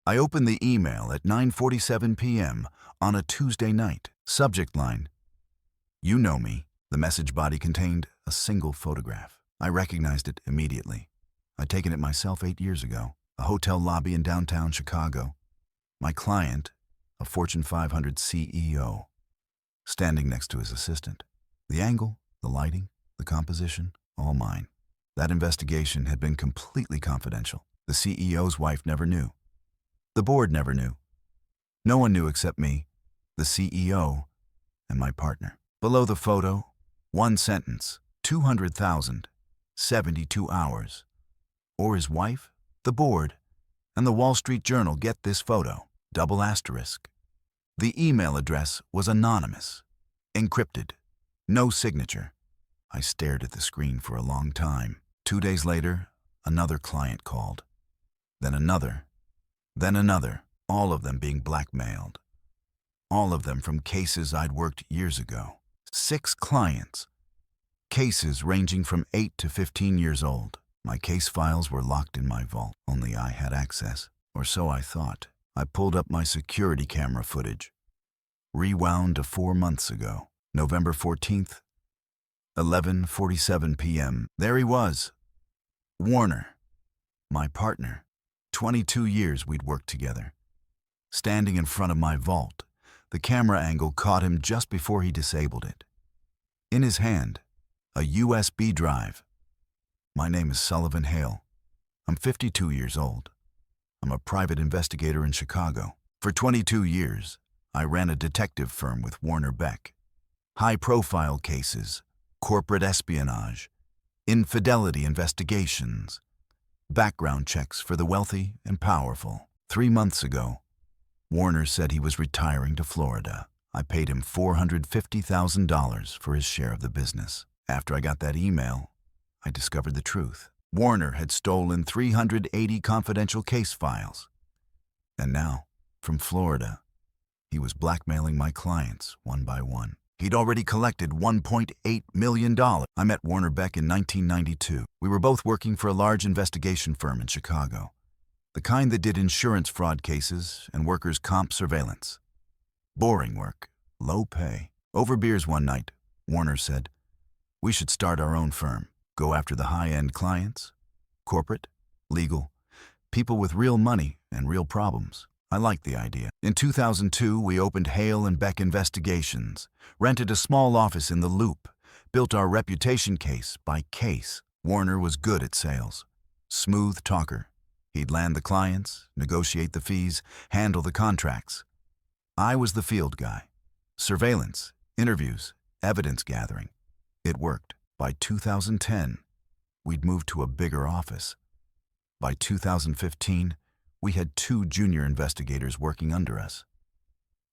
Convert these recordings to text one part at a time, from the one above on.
I opened the email at 9:47 p.m. on a Tuesday night. Subject line, "You know me." The message body contained a single photograph. I recognized it immediately. I'd taken it myself 8 years ago, a hotel lobby in downtown Chicago. My client, a Fortune 500 CEO, standing next to his assistant. The angle, the lighting, the composition, all mine. That investigation had been completely confidential. The CEO's wife never knew. The board never knew. No one knew except me, the CEO, and my partner. Below the photo, one sentence, 200,000, 72 hours. Or his wife, the board, and the Wall Street Journal get this photo, double asterisk. The email address was anonymous, encrypted, no signature. I stared at the screen for a long time. 2 days later, another client called. Then another, all of them being blackmailed. All of them from cases I'd worked years ago. 6 clients. Cases ranging from 8 to 15 years old. My case files were locked in my vault. Only I had access, or so I thought. I pulled up my security camera footage. Rewound to 4 months ago, November 14th, 11:47 p.m. There he was, Warner, my partner. 22 years we'd worked together. Standing in front of my vault, the camera angle caught him just before he disabled it. In his hand, a USB drive. My name is Sullivan Hale. I'm 52 years old. I'm a private investigator in Chicago. For 22 years, I ran a detective firm with Warner Beck. High-profile cases, corporate espionage, infidelity investigations, background checks for the wealthy and powerful. 3 months ago, Warner said he was retiring to Florida. I paid him $450,000 for his share of the business. After I got that email, I discovered the truth. Warner had stolen 380 confidential case files. And now, from Florida, he was blackmailing my clients one by one. He'd already collected $1.8 million. I met Warner Beck in 1992. We were both working for a large investigation firm in Chicago, the kind that did insurance fraud cases and workers' comp surveillance. Boring work, low pay. Over beers one night, Warner said, "We should start our own firm, go after the high-end clients, corporate, legal, people with real money and real problems." I liked the idea. In 2002, we opened Hale and Beck Investigations, rented a small office in the Loop, built our reputation case by case. Warner was good at sales. Smooth talker. He'd land the clients, negotiate the fees, handle the contracts. I was the field guy. Surveillance, interviews, evidence gathering. It worked. By 2010, we'd moved to a bigger office. By 2015, we had 2 junior investigators working under us.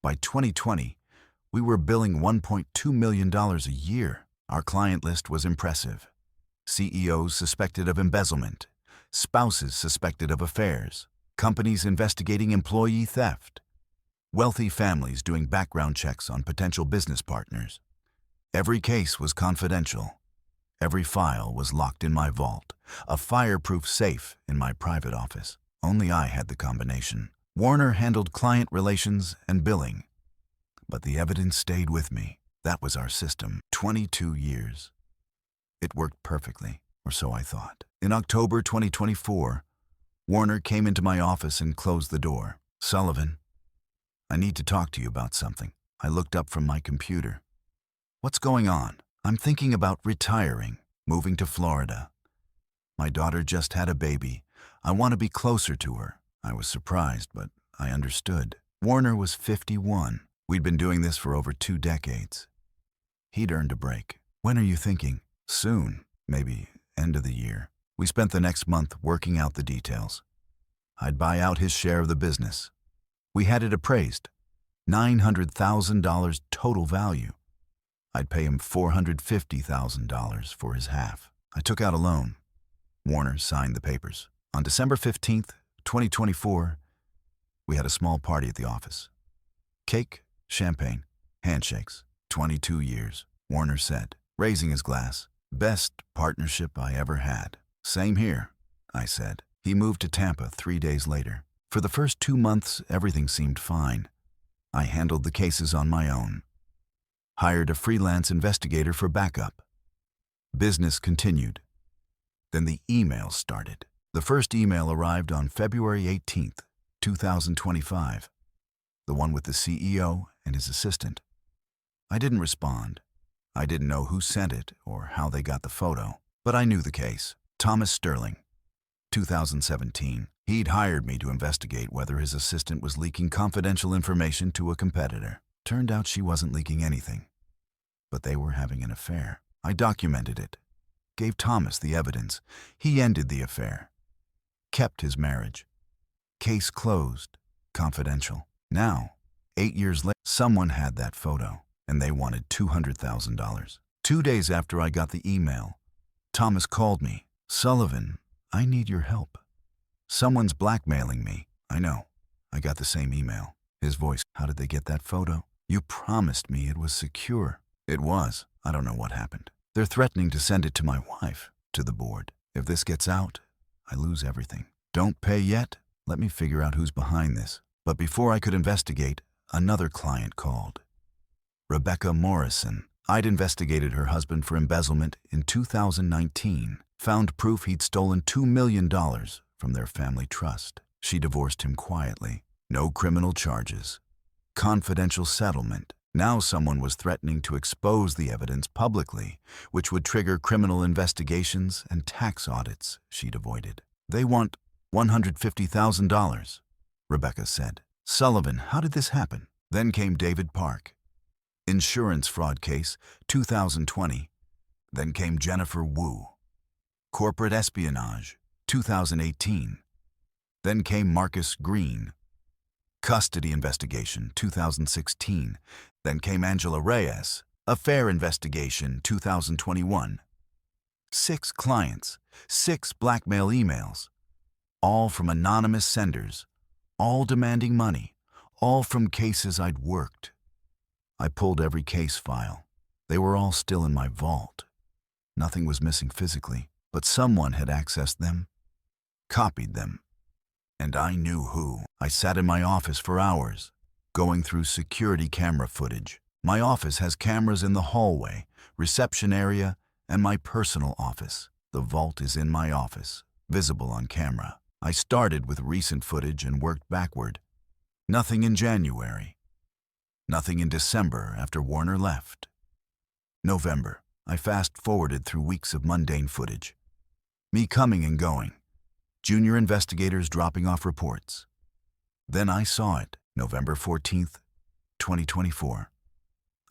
By 2020, we were billing $1.2 million a year. Our client list was impressive. CEOs suspected of embezzlement, spouses suspected of affairs, companies investigating employee theft, wealthy families doing background checks on potential business partners. Every case was confidential. Every file was locked in my vault, a fireproof safe in my private office. Only I had the combination. Warner handled client relations and billing, but the evidence stayed with me. That was our system. 22 years. It worked perfectly, or so I thought. In October 2024, Warner came into my office and closed the door. "Sullivan, I need to talk to you about something." I looked up from my computer. "What's going on?" "I'm thinking about retiring, moving to Florida. My daughter just had a baby. I want to be closer to her." I was surprised, but I understood. Warner was 51. We'd been doing this for over 2 decades. He'd earned a break. "When are you thinking?" "Soon, maybe end of the year." We spent the next month working out the details. I'd buy out his share of the business. We had it appraised, $900,000 total value. I'd pay him $450,000 for his half. I took out a loan. Warner signed the papers. On December 15th, 2024, we had a small party at the office. Cake, champagne, handshakes. 22 years, Warner said, raising his glass. "Best partnership I ever had." "Same here," I said. He moved to Tampa 3 days later. For the first 2 months, everything seemed fine. I handled the cases on my own. Hired a freelance investigator for backup. Business continued. Then the emails started. The first email arrived on February 18th, 2025. The one with the CEO and his assistant. I didn't respond. I didn't know who sent it or how they got the photo, but I knew the case. Thomas Sterling, 2017. He'd hired me to investigate whether his assistant was leaking confidential information to a competitor. Turned out she wasn't leaking anything, but they were having an affair. I documented it, gave Thomas the evidence. He ended the affair, kept his marriage. Case closed, confidential. Now, 8 years later, someone had that photo, and they wanted $200,000. 2 days after I got the email, Thomas called me. "Sullivan, I need your help. Someone's blackmailing me." "I know. I got the same email." His voice, "How did they get that photo?" "You promised me it was secure." "It was. I don't know what happened. They're threatening to send it to my wife, to the board. If this gets out, I lose everything. Don't pay yet? Let me figure out who's behind this." But before I could investigate, another client called. Rebecca Morrison. I'd investigated her husband for embezzlement in 2019, found proof he'd stolen $2 million from their family trust. She divorced him quietly. No criminal charges. Confidential settlement. Now someone was threatening to expose the evidence publicly, which would trigger criminal investigations and tax audits she'd avoided. "They want $150,000, Rebecca said. "Sullivan, how did this happen?" Then came David Park. Insurance fraud case, 2020. Then came Jennifer Wu. Corporate espionage, 2018. Then came Marcus Green. Custody investigation, 2016. Then came Angela Reyes. Affair investigation, 2021. 6 clients, 6 blackmail emails, all from anonymous senders, all demanding money, all from cases I'd worked. I pulled every case file. They were all still in my vault. Nothing was missing physically, but someone had accessed them, copied them, and I knew who. I sat in my office for hours, going through security camera footage. My office has cameras in the hallway, reception area, and my personal office. The vault is in my office, visible on camera. I started with recent footage and worked backward. Nothing in January. Nothing in December after Warner left. November. I fast-forwarded through weeks of mundane footage. Me coming and going. Junior investigators dropping off reports. Then I saw it, November 14th, 2024.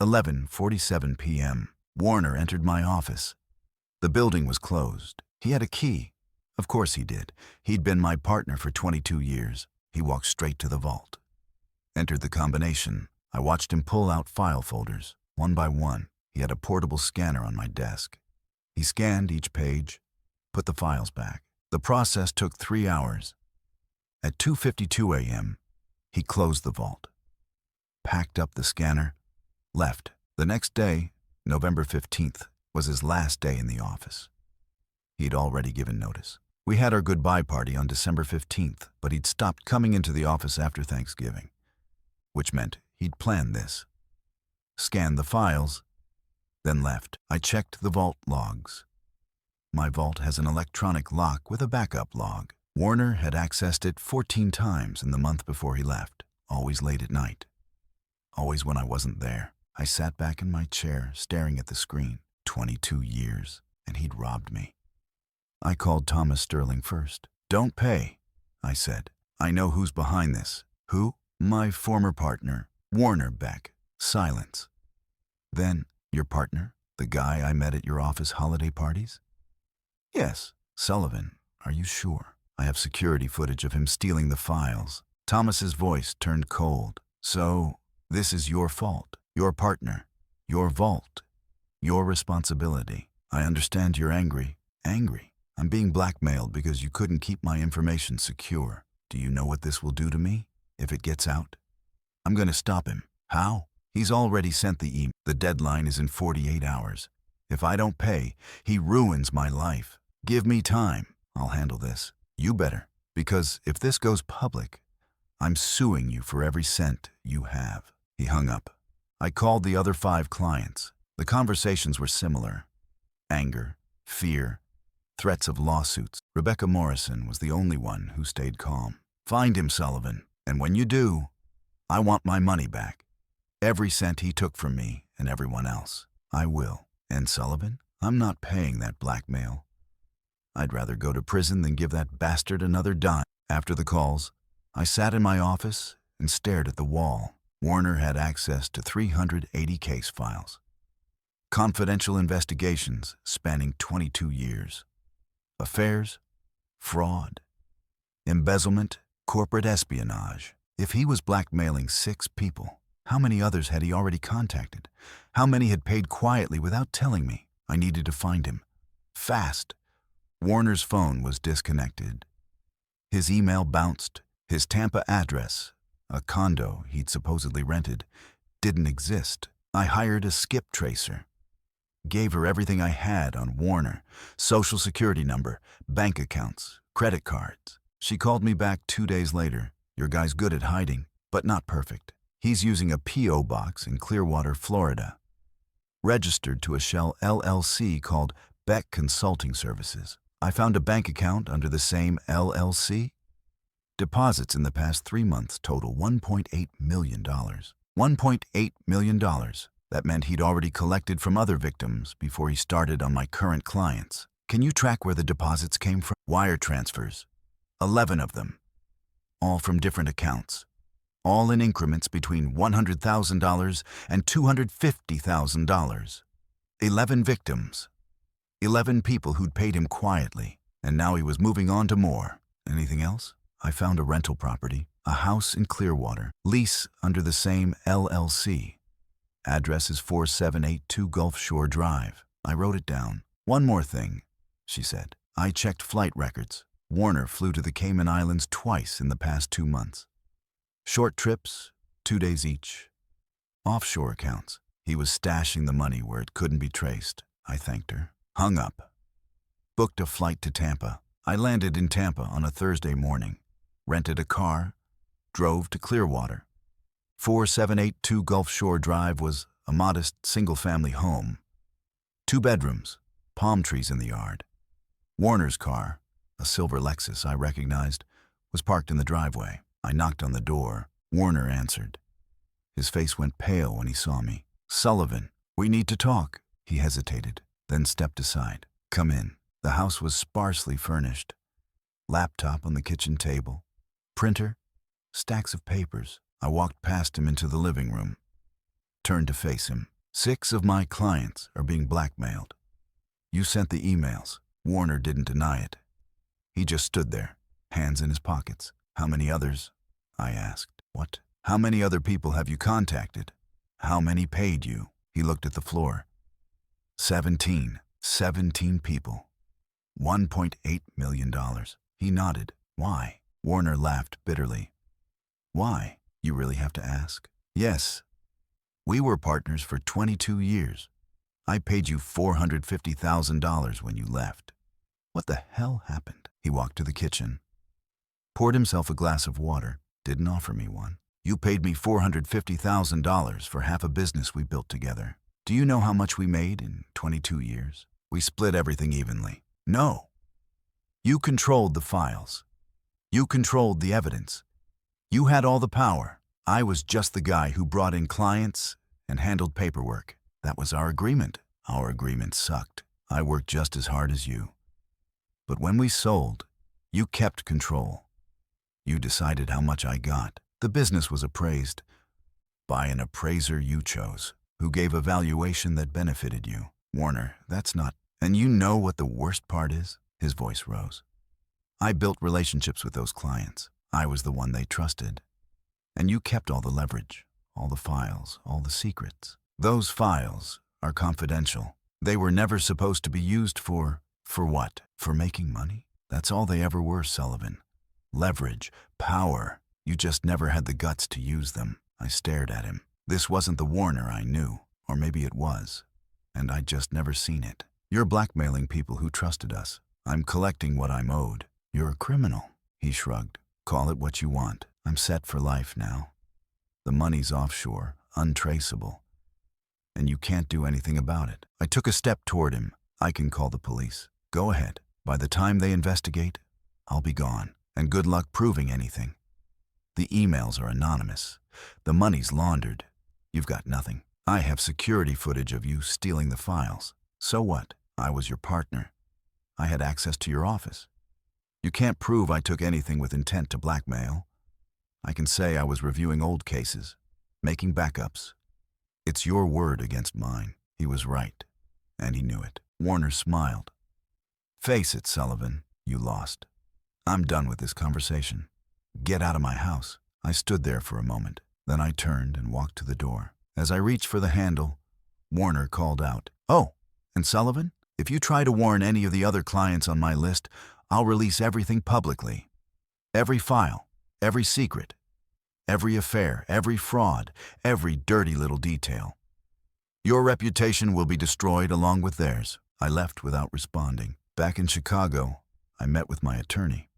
11:47 p.m. Warner entered my office. The building was closed. He had a key. Of course he did. He'd been my partner for 22 years. He walked straight to the vault. Entered the combination. I watched him pull out file folders, one by one. He had a portable scanner on my desk. He scanned each page, put the files back. The process took 3 hours. At 2:52 a.m., he closed the vault, packed up the scanner, left. The next day, November 15th, was his last day in the office. He'd already given notice. We had our goodbye party on December 15th, but he'd stopped coming into the office after Thanksgiving, which meant he'd planned this. Scanned the files, then left. I checked the vault logs. My vault has an electronic lock with a backup log. Warner had accessed it 14 times in the month before he left, always late at night. Always when I wasn't there. I sat back in my chair, staring at the screen. 22 years, and he'd robbed me. I called Thomas Sterling first. "Don't pay," I said. "I know who's behind this." "Who?" "My former partner, Warner Beck." Silence. Then, "Your partner? The guy I met at your office holiday parties?" "Yes." "Sullivan, are you sure? I have security footage of him stealing the files." Thomas's voice turned cold. "So, this is your fault, your partner, your vault, your responsibility. I understand you're angry." "Angry? I'm being blackmailed because you couldn't keep my information secure. Do you know what this will do to me if it gets out? I'm going to stop him." "How?" "He's already sent the email. The deadline is in 48 hours. If I don't pay, he ruins my life. Give me time. I'll handle this. You better, because if this goes public, I'm suing you for every cent you have." He hung up. I called the other 5 clients. The conversations were similar. Anger, fear, threats of lawsuits. Rebecca Morrison was the only one who stayed calm. "Find him, Sullivan, and when you do, I want my money back. Every cent he took from me and everyone else. I will. And Sullivan, I'm not paying that blackmail. I'd rather go to prison than give that bastard another dime." After the calls, I sat in my office and stared at the wall. Warner had access to 380 case files. Confidential investigations spanning 22 years. Affairs, fraud, embezzlement, corporate espionage. If he was blackmailing 6 people, how many others had he already contacted? How many had paid quietly without telling me? I needed to find him. Fast. Warner's phone was disconnected. His email bounced. His Tampa address, a condo he'd supposedly rented, didn't exist. I hired a skip tracer. Gave her everything I had on Warner, social security number, bank accounts, credit cards. She called me back 2 days later. "Your guy's good at hiding, but not perfect. He's using a P.O. box in Clearwater, Florida. Registered to a shell LLC called Beck Consulting Services. I found a bank account under the same LLC. Deposits in the past 3 months total $1.8 million. $1.8 million. That meant he'd already collected from other victims before he started on my current clients. Can you track where the deposits came from? Wire transfers. 11 of them. All from different accounts. All in increments between $100,000 and $250,000. 11 victims. 11 people who'd paid him quietly, and now he was moving on to more. Anything else? I found a rental property, a house in Clearwater, lease under the same LLC. Address is 4782 Gulf Shore Drive. I wrote it down. "One more thing," she said. "I checked flight records. Warner flew to the Cayman Islands twice in the past 2 months. Short trips, 2 days each. Offshore accounts. He was stashing the money where it couldn't be traced." I thanked her. Hung up. Booked a flight to Tampa. I landed in Tampa on a Thursday morning. Rented a car. Drove to Clearwater. 4782 Gulf Shore Drive was a modest single-family home. 2 bedrooms, palm trees in the yard. Warner's car, a silver Lexus I recognized, was parked in the driveway. I knocked on the door. Warner answered. His face went pale when he saw me. "Sullivan, we need to talk." He hesitated, then stepped aside. "Come in." The house was sparsely furnished. Laptop on the kitchen table. Printer. Stacks of papers. I walked past him into the living room. Turned to face him. "6 of my clients are being blackmailed. You sent the emails." Warner didn't deny it. He just stood there, hands in his pockets. "How many others?" I asked. "What? How many other people have you contacted? How many paid you?" He looked at the floor. 17. 17 people. $1.8 million. He nodded. "Why?" Warner laughed bitterly. "Why? You really have to ask." "Yes. We were partners for 22 years. I paid you $450,000 when you left." "What the hell happened?" He walked to the kitchen. Poured himself a glass of water. Didn't offer me one. "You paid me $450,000 for half a business we built together. Do you know how much we made in 22 years? We split everything evenly." "No. You controlled the files. You controlled the evidence. You had all the power. I was just the guy who brought in clients and handled paperwork. That was our agreement. Our agreement sucked. I worked just as hard as you. But when we sold, you kept control. You decided how much I got. The business was appraised by an appraiser you chose, who gave a valuation that benefited you. Warner, that's not... And you know what the worst part is?" His voice rose. "I built relationships with those clients. I was the one they trusted. And you kept all the leverage, all the files, all the secrets. Those files are confidential. They were never supposed to be used for what? For making money? That's all they ever were, Sullivan. Leverage, power. You just never had the guts to use them." I stared at him. This wasn't the Warner I knew, or maybe it was, and I'd just never seen it. "You're blackmailing people who trusted us. I'm collecting what I'm owed." "You're a criminal." He shrugged. "Call it what you want. I'm set for life now. The money's offshore, untraceable, and you can't do anything about it. I took a step toward him. I can call the police. Go ahead. By the time they investigate, I'll be gone. And good luck proving anything. The emails are anonymous. The money's laundered. You've got nothing. I have security footage of you stealing the files. So what? I was your partner. I had access to your office. You can't prove I took anything with intent to blackmail. I can say I was reviewing old cases, making backups. It's your word against mine. He was right, and he knew it. Warner smiled. Face it, Sullivan, you lost. I'm done with this conversation. Get out of my house. I stood there for a moment. Then I turned and walked to the door. As I reached for the handle, Warner called out, "Oh, and Sullivan, if you try to warn any of the other clients on my list, I'll release everything publicly. Every file, every secret, every affair, every fraud, every dirty little detail. Your reputation will be destroyed along with theirs." I left without responding. Back in Chicago, I met with my attorney.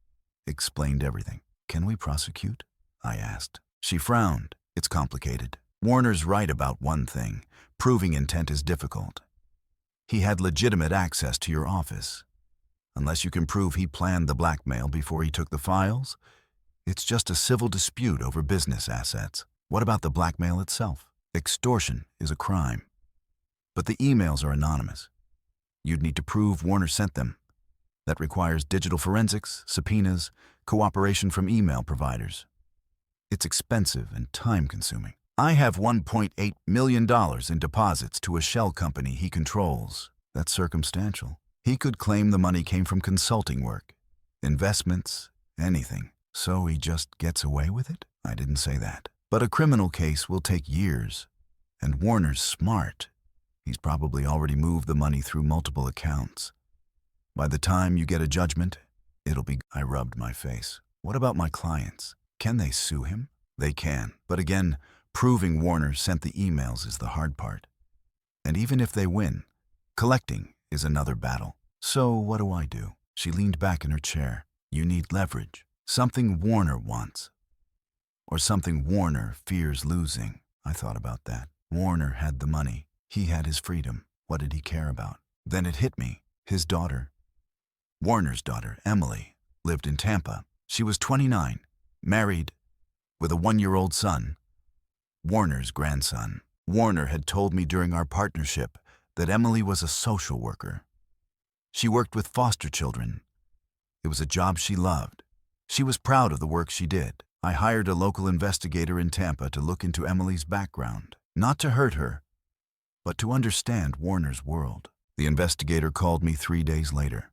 Explained everything. "Can we prosecute?" I asked. She frowned. "It's complicated. Warner's right about one thing. Proving intent is difficult. He had legitimate access to your office. Unless you can prove he planned the blackmail before he took the files, it's just a civil dispute over business assets. What about the blackmail itself? Extortion is a crime. But the emails are anonymous. You'd need to prove Warner sent them. That requires digital forensics, subpoenas, cooperation from email providers. It's expensive and time-consuming. I have $1.8 million in deposits to a shell company he controls. That's circumstantial. He could claim the money came from consulting work, investments, anything. So he just gets away with it? I didn't say that. But a criminal case will take years. And Warner's smart. He's probably already moved the money through multiple accounts. By the time you get a judgment, it'll be... I rubbed my face. What about my clients? Can they sue him? They can. But again, proving Warner sent the emails is the hard part. And even if they win, collecting is another battle. So what do I do? She leaned back in her chair. You need leverage. Something Warner wants. Or something Warner fears losing. I thought about that. Warner had the money. He had his freedom. What did he care about? Then it hit me. His daughter, Warner's daughter, Emily, lived in Tampa. She was 29, married, with a 1-year-old son, Warner's grandson. Warner had told me during our partnership that Emily was a social worker. She worked with foster children. It was a job she loved. She was proud of the work she did. I hired a local investigator in Tampa to look into Emily's background, not to hurt her, but to understand Warner's world. The investigator called me 3 days later.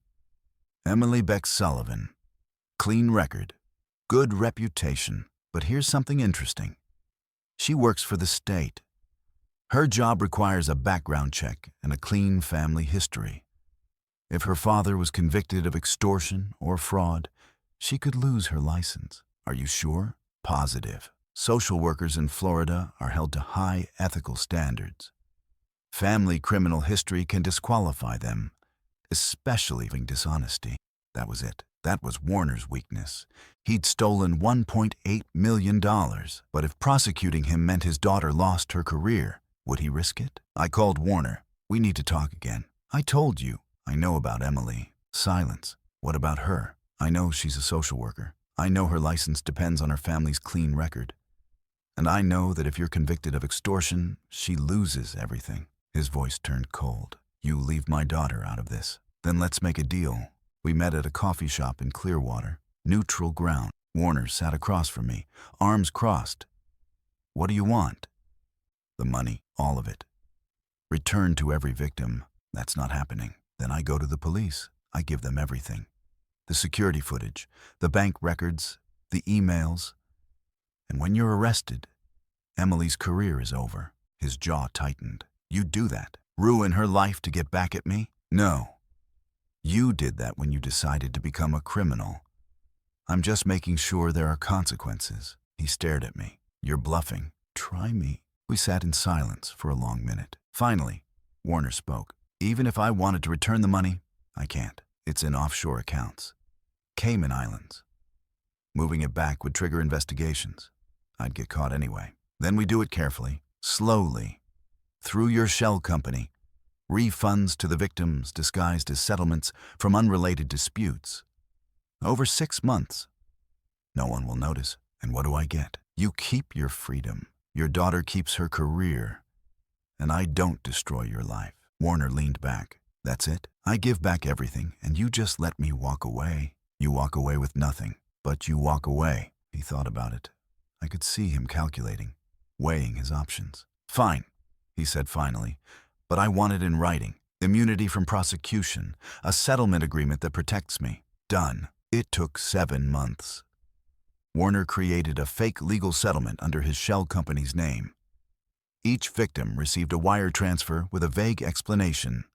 Emily Beck Sullivan. Clean record. Good reputation. But here's something interesting. She works for the state. Her job requires a background check and a clean family history. If her father was convicted of extortion or fraud, she could lose her license. Are you sure? Positive. Social workers in Florida are held to high ethical standards. Family criminal history can disqualify them, especially for dishonesty. That was it. That was Warner's weakness. He'd stolen $1.8 million, but if prosecuting him meant his daughter lost her career, would he risk it? I called Warner. We need to talk again. I told you. I know about Emily. Silence. What about her? I know she's a social worker. I know her license depends on her family's clean record. And I know that if you're convicted of extortion, she loses everything. His voice turned cold. You leave my daughter out of this. Then let's make a deal. We met at a coffee shop in Clearwater. Neutral ground. Warner sat across from me, arms crossed. What do you want? The money, all of it. Return to every victim. That's not happening. Then I go to the police. I give them everything. The security footage, the bank records, the emails. And when you're arrested, Emily's career is over. His jaw tightened. You'd do that? Ruin her life to get back at me? No. You did that when you decided to become a criminal. I'm just making sure there are consequences. He stared at me. You're bluffing. Try me. We sat in silence for a long minute. Finally, Warner spoke. Even if I wanted to return the money, I can't. It's in offshore accounts. Cayman Islands. Moving it back would trigger investigations. I'd get caught anyway. Then we do it carefully, slowly, through your shell company. Refunds to the victims disguised as settlements from unrelated disputes. Over 6 months. No one will notice. And what do I get? You keep your freedom. Your daughter keeps her career. And I don't destroy your life. Warner leaned back. That's it? I give back everything, and you just let me walk away. You walk away with nothing. But you walk away. He thought about it. I could see him calculating, weighing his options. Fine, he said finally, but I want it in writing. Immunity from prosecution, a settlement agreement that protects me. Done. It took 7 months. Warner created a fake legal settlement under his shell company's name. Each victim received a wire transfer with a vague explanation.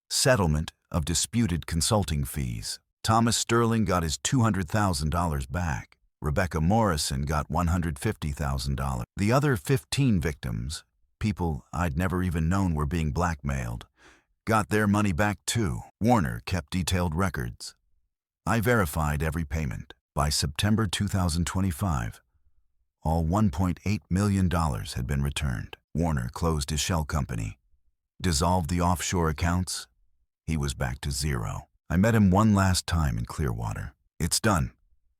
Settlement of disputed consulting fees. Thomas Sterling got his $200,000 back. Rebecca Morrison got $150,000. The other 15 victims, people I'd never even known were being blackmailed, got their money back too. Warner kept detailed records. I verified every payment. By September 2025, all $1.8 million had been returned. Warner closed his shell company, dissolved the offshore accounts. He was back to zero. I met him one last time in Clearwater. It's done,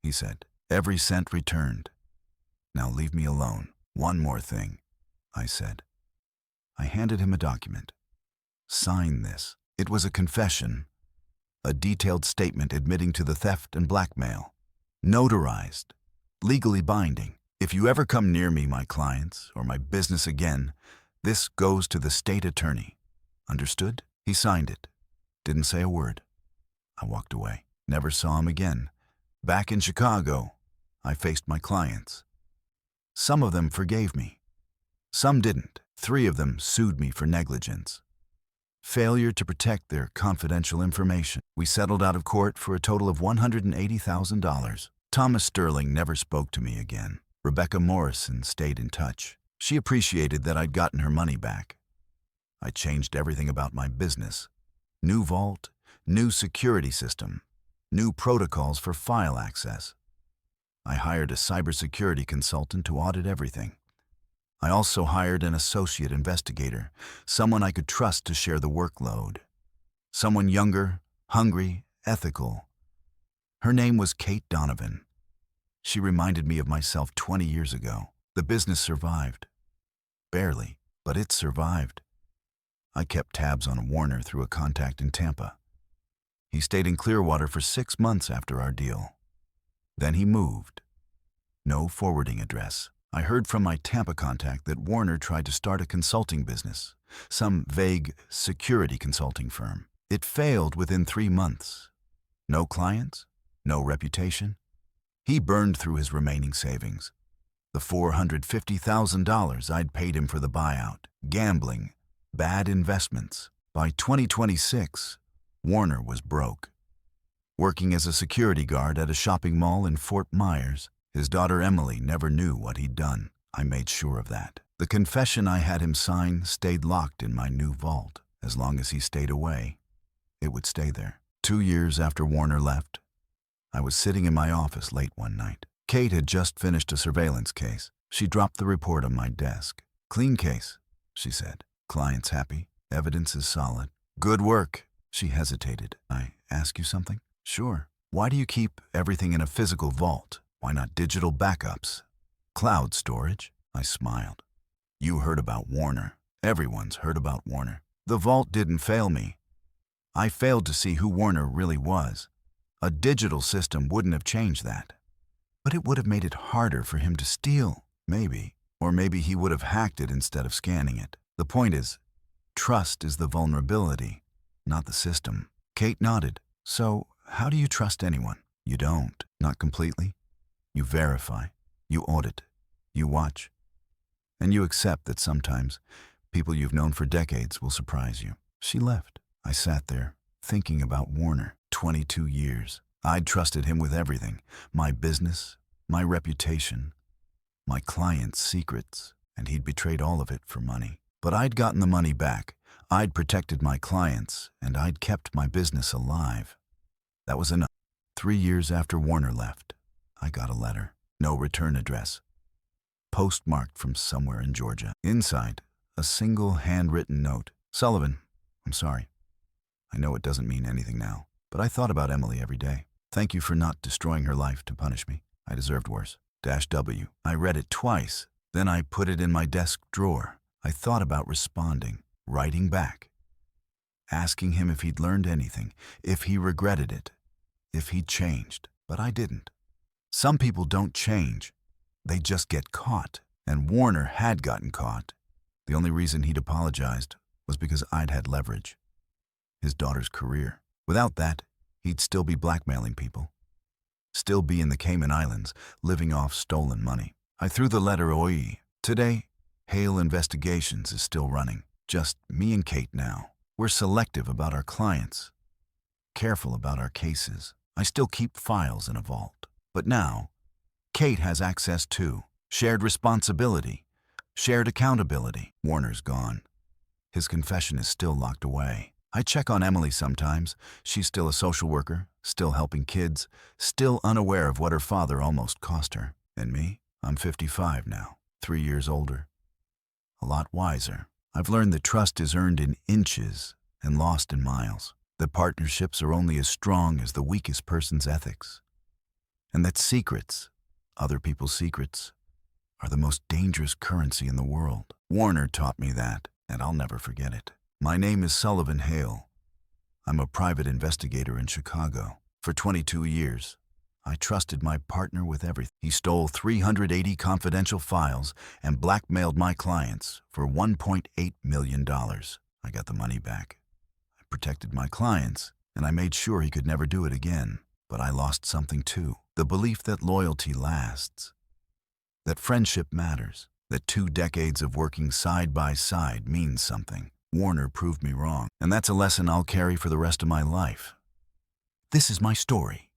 he said. Every cent returned. Now leave me alone. One more thing, I said. I handed him a document. Sign this. It was a confession, a detailed statement admitting to the theft and blackmail. Notarized, legally binding. If you ever come near me, my clients, or my business again, this goes to the state attorney. Understood? He signed it. Didn't say a word. I walked away. Never saw him again. Back in Chicago, I faced my clients. Some of them forgave me. Some didn't. 3 of them sued me for negligence. Failure to protect their confidential information. We settled out of court for a total of $180,000. Thomas Sterling never spoke to me again. Rebecca Morrison stayed in touch. She appreciated that I'd gotten her money back. I changed everything about my business. New vault, new security system, new protocols for file access. I hired a cybersecurity consultant to audit everything. I also hired an associate investigator, someone I could trust to share the workload. Someone younger, hungry, ethical. Her name was Kate Donovan. She reminded me of myself 20 years ago. The business survived. Barely, but it survived. I kept tabs on Warner through a contact in Tampa. He stayed in Clearwater for 6 months after our deal. Then he moved. No forwarding address. I heard from my Tampa contact that Warner tried to start a consulting business, some vague security consulting firm. It failed within 3 months. No clients, no reputation. He burned through his remaining savings. The $450,000 I'd paid him for the buyout, gambling, bad investments. By 2026, Warner was broke. Working as a security guard at a shopping mall in Fort Myers, his daughter Emily never knew what he'd done. I made sure of that. The confession I had him sign stayed locked in my new vault. As long as he stayed away, it would stay there. 2 years after Warner left, I was sitting in my office late one night. Kate had just finished a surveillance case. She dropped the report on my desk. Clean case, she said. Client's happy. Evidence is solid. Good work. She hesitated. I ask you something? Sure. Why do you keep everything in a physical vault? Why not digital backups? Cloud storage? I smiled. You heard about Warner. Everyone's heard about Warner. The vault didn't fail me. I failed to see who Warner really was. A digital system wouldn't have changed that. But it would have made it harder for him to steal, maybe. Or maybe he would have hacked it instead of scanning it. The point is, trust is the vulnerability, not the system. Kate nodded. So, how do you trust anyone? You don't. Not completely. You verify. You audit. You watch. And you accept that sometimes people you've known for decades will surprise you. She left. I sat there, thinking about Warner. 22 years. I'd trusted him with everything. My business, my reputation, my clients' secrets, and he'd betrayed all of it for money. But I'd gotten the money back. I'd protected my clients, and I'd kept my business alive. That was enough. 3 years after Warner left, I got a letter. No return address. Postmarked from somewhere in Georgia. Inside, a single handwritten note. Sullivan, I'm sorry. I know it doesn't mean anything now, but I thought about Emily every day. Thank you for not destroying her life to punish me. I deserved worse. -W. I read it twice. Then I put it in my desk drawer. I thought about responding, writing back, asking him if he'd learned anything, if he regretted it, if he'd changed. But I didn't. Some people don't change. They just get caught. And Warner had gotten caught. The only reason he'd apologized was because I'd had leverage. His daughter's career. Without that, he'd still be blackmailing people. Still be in the Cayman Islands, living off stolen money. I threw the letter away. Today, Hale Investigations is still running. Just me and Kate now. We're selective about our clients. Careful about our cases. I still keep files in a vault. But now, Kate has access too. Shared responsibility. Shared accountability. Warner's gone. His confession is still locked away. I check on Emily sometimes. She's still a social worker, still helping kids, still unaware of what her father almost cost her. And me? I'm 55 now, 3 years older. A lot wiser. I've learned that trust is earned in inches and lost in miles. That partnerships are only as strong as the weakest person's ethics. And that secrets, other people's secrets, are the most dangerous currency in the world. Warner taught me that, and I'll never forget it. My name is Sullivan Hale. I'm a private investigator in Chicago. For 22 years, I trusted my partner with everything. He stole 380 confidential files and blackmailed my clients for $1.8 million. I got the money back. I protected my clients, and I made sure he could never do it again. But I lost something too. The belief that loyalty lasts, that friendship matters, that 2 decades of working side by side means something. Warner proved me wrong, and that's a lesson I'll carry for the rest of my life. This is my story.